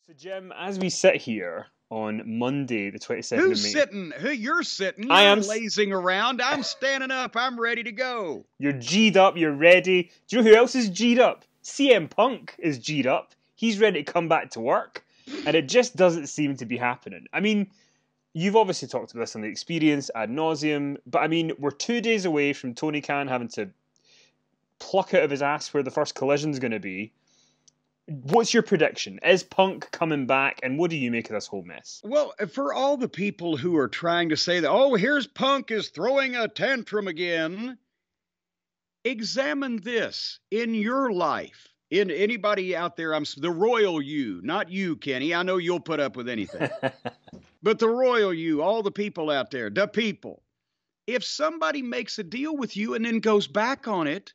So, Jim, as we sit here on Monday, the 22nd of Who's May, sitting? Who you're sitting? I You're am. lazing around. I'm standing up. I'm ready to go. You're G'd up, you're ready. Do you know who else is G'd up? CM Punk is G'd up. He's ready to come back to work, and it just doesn't seem to be happening. I mean, you've obviously talked about this on the experience ad nauseum, but I mean, we're 2 days away from Tony Khan having to pluck out of his ass where the first collision's going to be. What's your prediction? Is Punk coming back, and what do you make of this whole mess? Well, for all the people who are trying to say that, oh, here's Punk is throwing a tantrum again, examine this in your life. In anybody out there, I'm the royal you, not you, Kenny. I know you'll put up with anything. But the royal you, all the people out there, the people. If somebody makes a deal with you and then goes back on it,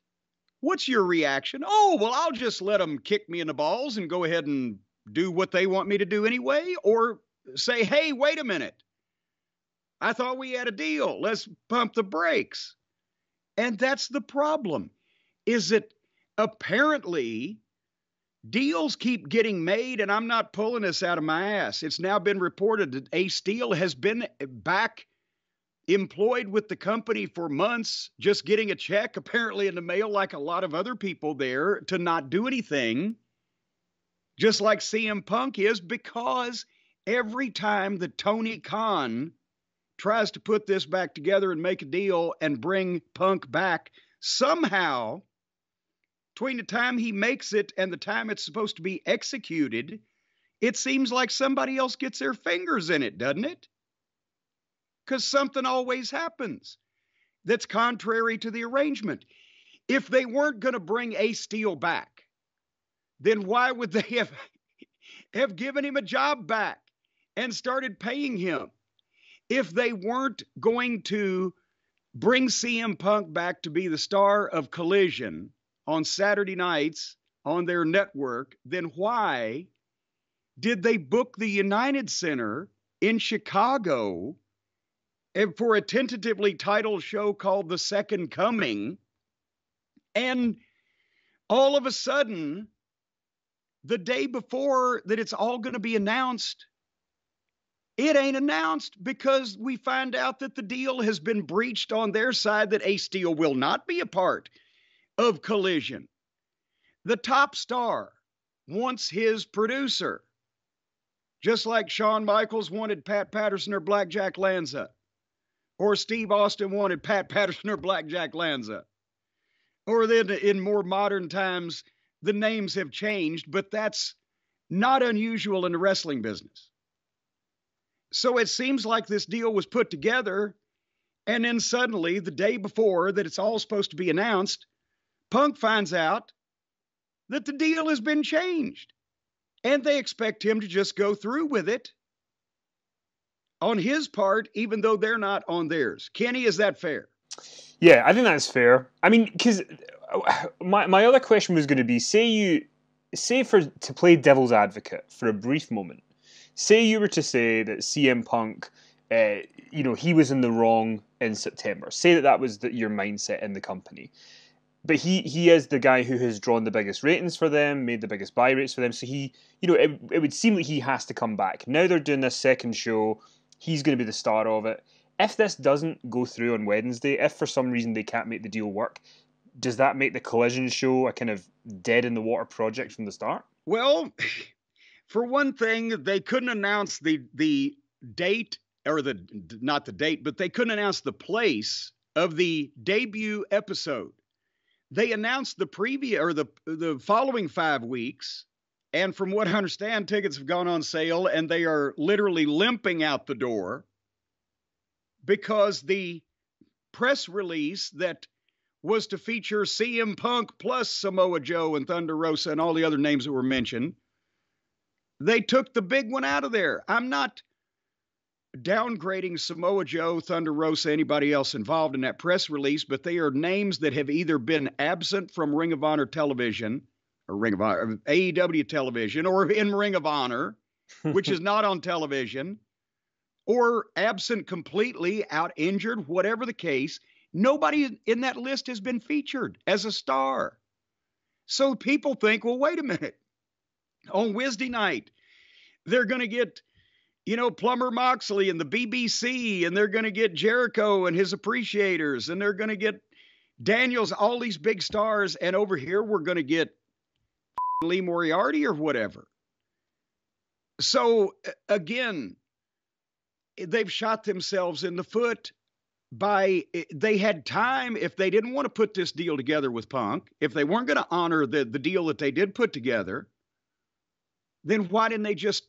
what's your reaction? Oh, well, I'll just let them kick me in the balls and go ahead and do what they want me to do anyway. Or say, hey, wait a minute. I thought we had a deal. Let's pump the brakes. And that's the problem, is that apparently deals keep getting made, and I'm not pulling this out of my ass. It's now been reported that Ace Steel has been back employed with the company for months, just getting a check apparently in the mail like a lot of other people there to not do anything, just like CM Punk is, because every time that Tony Khan tries to put this back together and make a deal and bring Punk back, somehow between the time he makes it and the time it's supposed to be executed, it seems like somebody else gets their fingers in it, doesn't it? Because something always happens that's contrary to the arrangement. If they weren't going to bring Ace Steel back, then why would they have given him a job back and started paying him? If they weren't going to bring CM Punk back to be the star of Collision on Saturday nights on their network, then why did they book the United Center in Chicago and for a tentatively titled show called The Second Coming? And all of a sudden, the day before that it's all going to be announced, it ain't announced because we find out that the deal has been breached on their side, that Ace Steel will not be a part of Collision. The top star wants his producer, just like Shawn Michaels wanted Pat Patterson or Blackjack Lanza, or Steve Austin wanted Pat Patterson or Blackjack Lanza. Or then in more modern times, the names have changed, but that's not unusual in the wrestling business. So it seems like this deal was put together, and then suddenly, the day before that it's all supposed to be announced, Punk finds out that the deal has been changed, and they expect him to just go through with it on his part, even though they're not on theirs. Kenny, is that fair? Yeah, I think that's fair. I mean, because my other question was going to be, to play devil's advocate for a brief moment, say you were to say that CM Punk, he was in the wrong in September. Say that was your mindset in the company. But he is the guy who has drawn the biggest ratings for them, made the biggest buy rates for them. So it would seem like he has to come back. Now they're doing this second show. He's going to be the star of it. If this doesn't go through on Wednesday, if for some reason they can't make the deal work, does that make the Collision show a kind of dead in the water project from the start? Well, for one thing, they couldn't announce the date, or not the date, but they couldn't announce the place of the debut episode. They announced the preview, or the following 5 weeks, and from what I understand, tickets have gone on sale, and they are literally limping out the door because the press release that was to feature CM Punk plus Samoa Joe and Thunder Rosa and all the other names that were mentioned, they took the big one out of there. I'm not downgrading Samoa Joe, Thunder Rosa, anybody else involved in that press release, but they are names that have either been absent from Ring of Honor television, or Ring of Honor, AEW television, or in Ring of Honor, which is not on television, or absent completely, out injured, whatever the case. Nobody in that list has been featured as a star. So people think, well, wait a minute. On Wednesday night, They're going to get, Plumber Moxley and the BBC, and they're going to get Jericho and his appreciators, and they're going to get Daniels, all these big stars. And over here, we're going to get Lee Moriarty or whatever. So again, they've shot themselves in the foot they had time. If they didn't want to put this deal together with Punk, if they weren't going to honor the deal that they did put together, then why didn't they just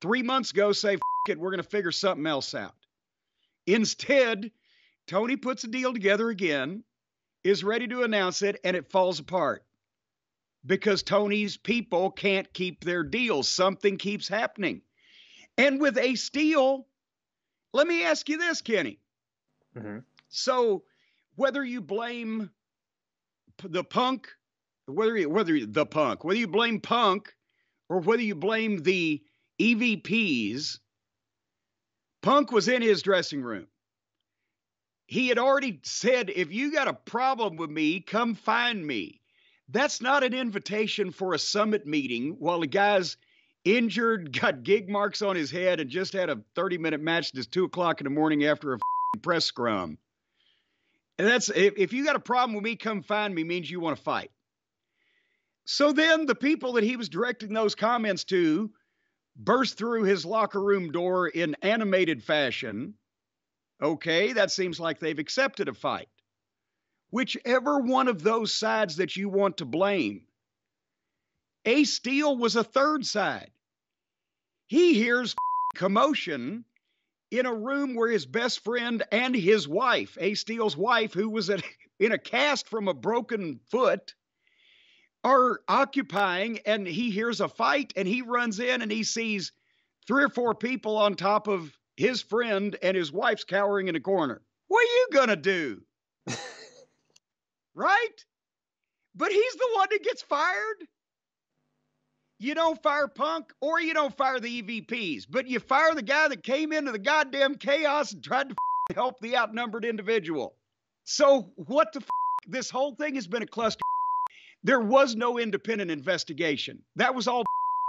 3 months ago say, it, we're going to figure something else out? Instead, Tony puts a deal together again, is ready to announce it, and it falls apart because Tony's people can't keep their deals. Something keeps happening. And with Ace Steel, let me ask you this, Kenny. Mm-hmm. So whether you blame the Punk, whether you blame Punk or whether you blame the EVPs, Punk was in his dressing room. He had already said, if you got a problem with me, come find me. That's not an invitation for a summit meeting while the guy's injured, got gig marks on his head, and just had a 30-minute match that's 2 o'clock in the morning after a press scrum. And that's, if you got a problem with me, come find me, means you want to fight. So then the people that he was directing those comments to burst through his locker room door in animated fashion. Okay, that seems like they've accepted a fight. Whichever one of those sides that you want to blame, Ace Steel was a third side. He hears commotion in a room where his best friend and his wife, Ace Steel's wife, who was in a cast from a broken foot, are occupying, and he hears a fight, and he runs in and he sees 3 or 4 people on top of his friend, and his wife's cowering in a corner. What are you gonna do? Right? But he's the one that gets fired. You don't fire Punk, or you don't fire the EVPs, but you fire the guy that came into the goddamn chaos and tried to help the outnumbered individual. So what the this whole thing has been a cluster. There was no independent investigation. That was all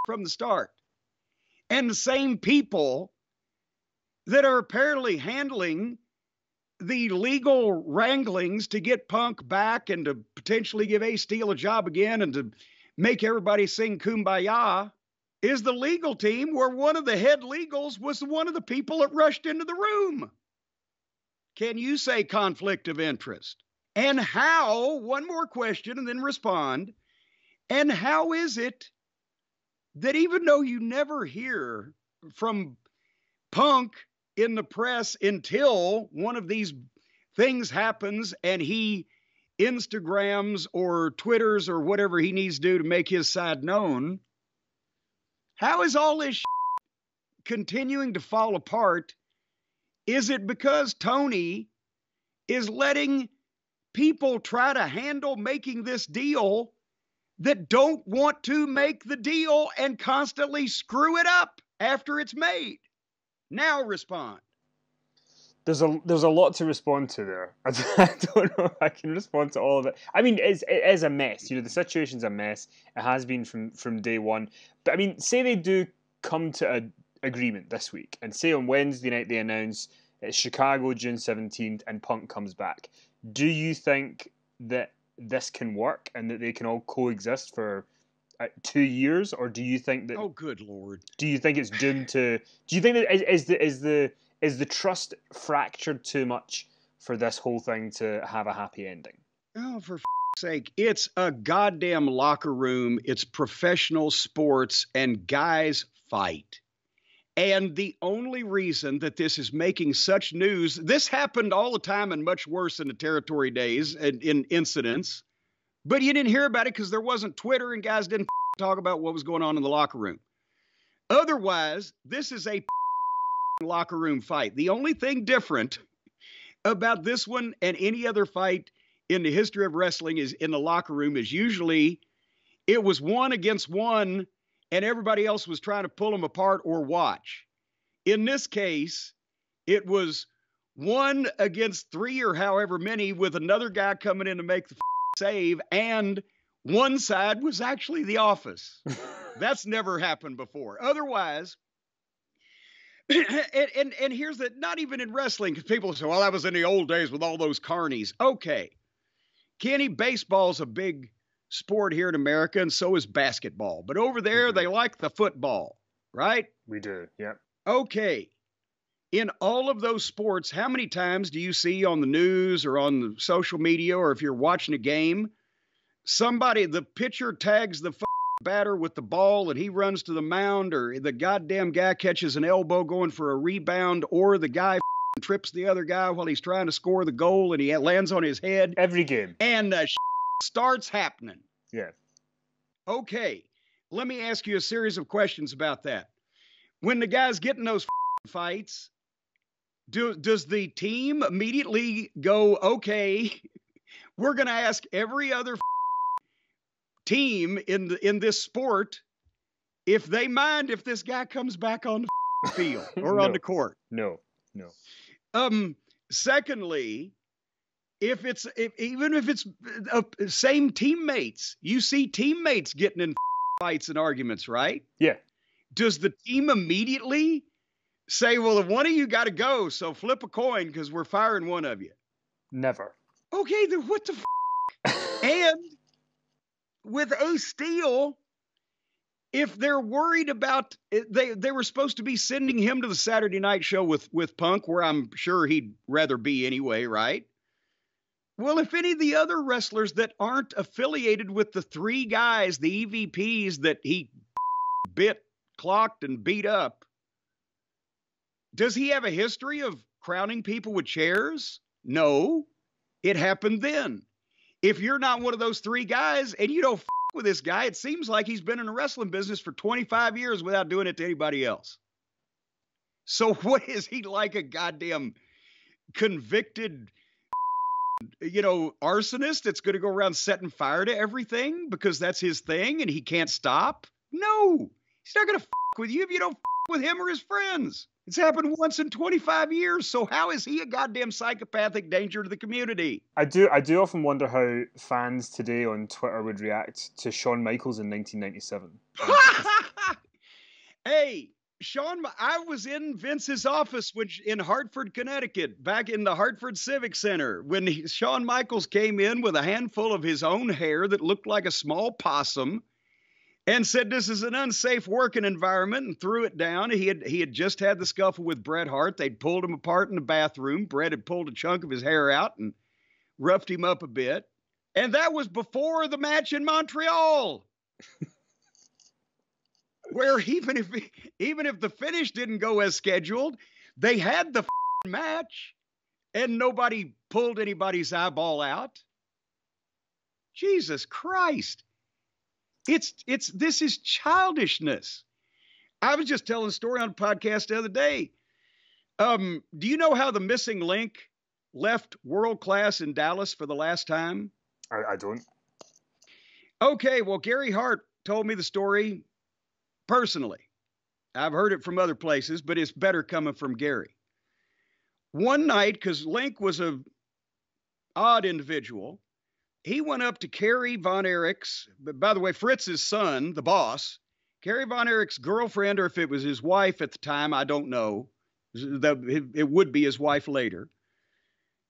from the start. And the same people that are apparently handling the legal wranglings to get Punk back and to potentially give Ace Steel a job again and to make everybody sing Kumbaya is the legal team, where one of the head legals was one of the people that rushed into the room. Can you say conflict of interest? And how, one more question and then respond, and how is it that even though you never hear from Punk in the press until one of these things happens and he Instagrams or Twitters or whatever he needs to do to make his side known, how is all this continuing to fall apart? Is it because Tony is letting people try to handle making this deal that don't want to make the deal and constantly screw it up after it's made? Now respond. There's a lot to respond to there. I don't know if I can respond to all of it. I mean, it is a mess. The situation's a mess. It has been from day one. But I mean, say they do come to an agreement this week, and say on Wednesday night they announce it's Chicago, June 17th, and Punk comes back. Do you think that this can work and that they can all coexist for 2 years, or do you think that? Oh, good Lord! Do you think it's doomed to? Do you think that is the trust fractured too much for this whole thing to have a happy ending? Oh, for sake! It's a goddamn locker room. It's professional sports, and guys fight. And the only reason that this is making such news, this happened all the time and much worse in the territory days and in incidents, but you didn't hear about it because there wasn't Twitter and guys didn't talk about what was going on in the locker room. Otherwise, this is a locker room fight. The only thing different about this one and any other fight in the history of wrestling is in the locker room is usually it was 1 against 1 and everybody else was trying to pull them apart or watch. In this case, it was 1 against 3 or however many with another guy coming in to make the save, and one side was actually the office. That's never happened before. Otherwise, and here's the, not even in wrestling, because people say, well, that was in the old days with all those carnies. Okay. Kenny, baseball's a big sport here in America, and so is basketball. But over there, they like the football, right? We do, yeah. Okay. In all of those sports, how many times do you see on the news or on the social media, or if you're watching a game, the pitcher tags the batter with the ball and he runs to the mound, or the goddamn guy catches an elbow going for a rebound, or the guy trips the other guy while he's trying to score the goal and he lands on his head? Every game. And starts happening. Yeah. Okay. Let me ask you a series of questions about that. When the guy's getting those fights, does the team immediately go, okay, we're going to ask every other team in this sport if they mind if this guy comes back on the field or on the court? No. Secondly, even if it's same teammates, you see teammates getting in fights and arguments, right? Yeah. Does the team immediately say, well, if one of you got to go, so flip a coin because we're firing one of you? Never. Okay, then what the And with Ace Steel, if they're worried about, they were supposed to be sending him to the Saturday night show with Punk, where I'm sure he'd rather be anyway, right? Well, if any of the other wrestlers that aren't affiliated with the three guys, the EVPs that he clocked and beat up, does he have a history of crowning people with chairs? No, it happened then. If you're not one of those three guys and you don't with this guy, it seems like he's been in the wrestling business for 25 years without doing it to anybody else. So what is he, like a goddamn convicted, arsonist that's going to go around setting fire to everything because that's his thing and he can't stop? No, he's not going to with you if you don't with him or his friends. It's happened once in 25 years. So how is he a goddamn psychopathic danger to the community? I do often wonder how fans today on Twitter would react to Shawn Michaels in 1997. Hey, I was in Vince's office in Hartford, Connecticut, back in the Hartford Civic Center, when Shawn Michaels came in with a handful of his own hair that looked like a small possum and said this is an unsafe working environment and threw it down. He had just had the scuffle with Bret Hart. They'd pulled him apart in the bathroom. Bret had pulled a chunk of his hair out and roughed him up a bit. And that was before the match in Montreal, where even if the finish didn't go as scheduled, they had the match and nobody pulled anybody's eyeball out. Jesus Christ. This is childishness. I was just telling a story on a podcast the other day. Do you know how the missing link left World Class in Dallas for the last time? I don't. Okay, well, Gary Hart told me the story personally. I've heard it from other places, but it's better coming from Gary. One night, because Link was an odd individual, he went up to Kerry Von Erich's, by the way, Fritz's son, the boss, Kerry Von Erich's girlfriend, or if it was his wife at the time, I don't know. It would be his wife later.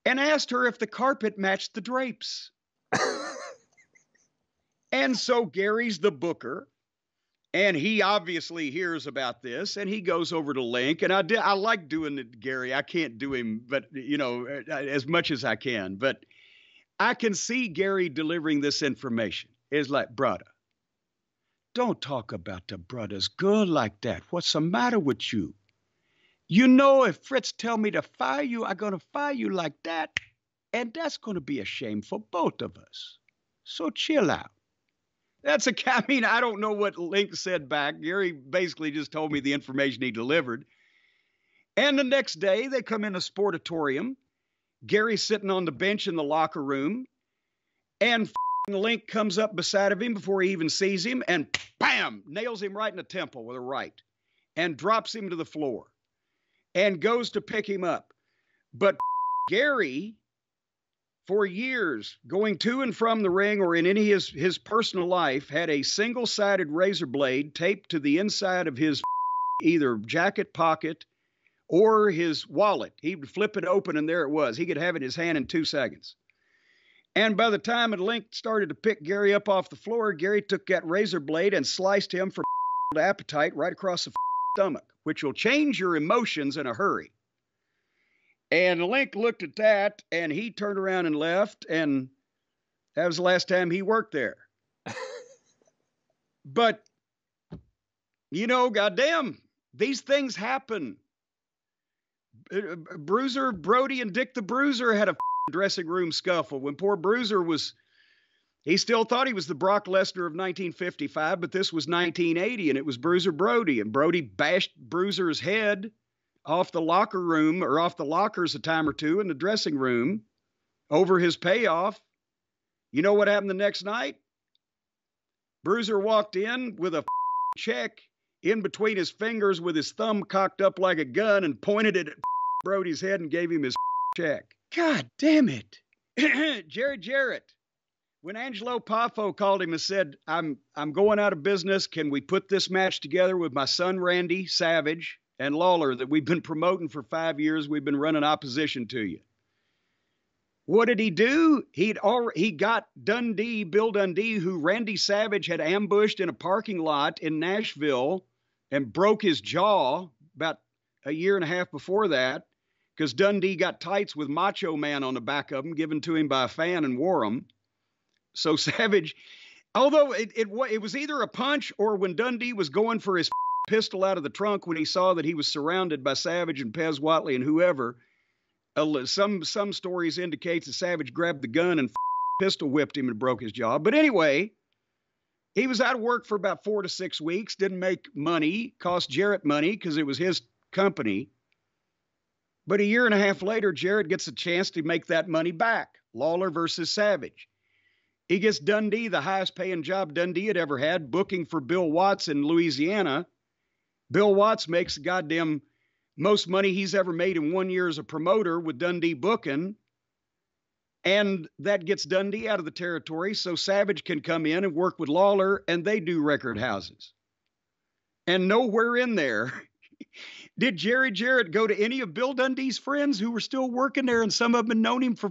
And asked her if the carpet matched the drapes. And so Gary's the booker, and he obviously hears about this, and he goes over to Link. And I like doing it, Gary. I can't do him, but as much as I can. But I can see Gary delivering this information. It's like, brother, don't talk about the brother's girl like that. What's the matter with you? You know, if Fritz tell me to fire you, I'm going to fire you like that. And that's going to be a shame for both of us. So chill out. I don't know what Link said back. Gary basically just told me the information he delivered. And the next day, they come in a sportatorium. Gary's sitting on the bench in the locker room, and Link comes up beside of him before he even sees him, and bam, nails him right in the temple with a right, and drops him to the floor, and goes to pick him up. But Gary for years, going to and from the ring or in any of his personal life, had a single-sided razor blade taped to the inside of his either jacket pocket or his wallet. He would flip it open, and there it was. He could have it in his hand in 2 seconds. And by the time Link started to pick Gary up off the floor, Gary took that razor blade and sliced him from appetite right across the stomach, which will change your emotions in a hurry. And Link looked at that, and he turned around and left, and that was the last time he worked there. But, you know, goddamn, these things happen. Bruiser, Brody, and Dick the Bruiser had a dressing room scuffle when poor Bruiser he still thought he was the Brock Lesnar of 1955, but this was 1980, and it was Bruiser Brody, and Brody bashed Bruiser's head off the locker room or off the lockers a time or two in the dressing room over his payoff. You know what happened the next night? Bruiser walked in with a check in between his fingers with his thumb cocked up like a gun and pointed it at Brody's head and gave him his check. God damn it. Jerry Jarrett. When Angelo Poffo called him and said, I'm going out of business. Can we put this match together with my son, Randy Savage, and Lawler that we've been promoting for 5 years? We've been running opposition to you. What did he do? He got Dundee, Bill Dundee, who Randy Savage had ambushed in a parking lot in Nashville and broke his jaw about a year and a half before that, because Dundee got tights with Macho Man on the back of them, given to him by a fan, and wore them. So Savage, although it was either a punch or when Dundee was going for his pistol out of the trunk when he saw that he was surrounded by Savage and Pez Whatley and whoever, some stories indicate that Savage grabbed the gun and pistol whipped him and broke his jaw. But anyway, he was out of work for about 4 to 6 weeks, didn't make money, cost Jarrett money because it was his company. But a year and a half later, Jarrett gets a chance to make that money back. Lawler versus Savage. He gets Dundee, the highest paying job Dundee had ever had, booking for Bill Watts in Louisiana. Bill Watts makes the goddamn most money he's ever made in 1 year as a promoter with Dundee booking. And that gets Dundee out of the territory so Savage can come in and work with Lawler, and they do record houses. And nowhere in there did Jerry Jarrett go to any of Bill Dundee's friends who were still working there, and some of them had known him for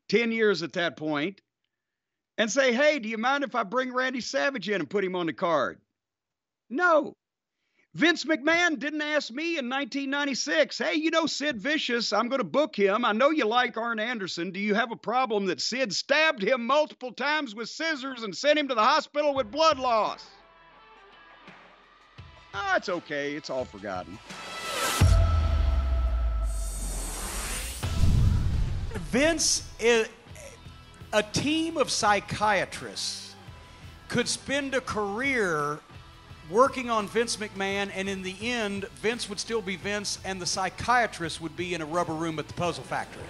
10 years at that point, and say, hey, do you mind if I bring Randy Savage in and put him on the card? No. Vince McMahon didn't ask me in 1996, hey, you know Sid Vicious, I'm going to book him. I know you like Arn Anderson. Do you have a problem that Sid stabbed him multiple times with scissors and sent him to the hospital with blood loss? Ah, it's okay. It's all forgotten. Vince, a team of psychiatrists could spend a career working on Vince McMahon, and in the end, Vince would still be Vince, and the psychiatrist would be in a rubber room at the Puzzle Factory.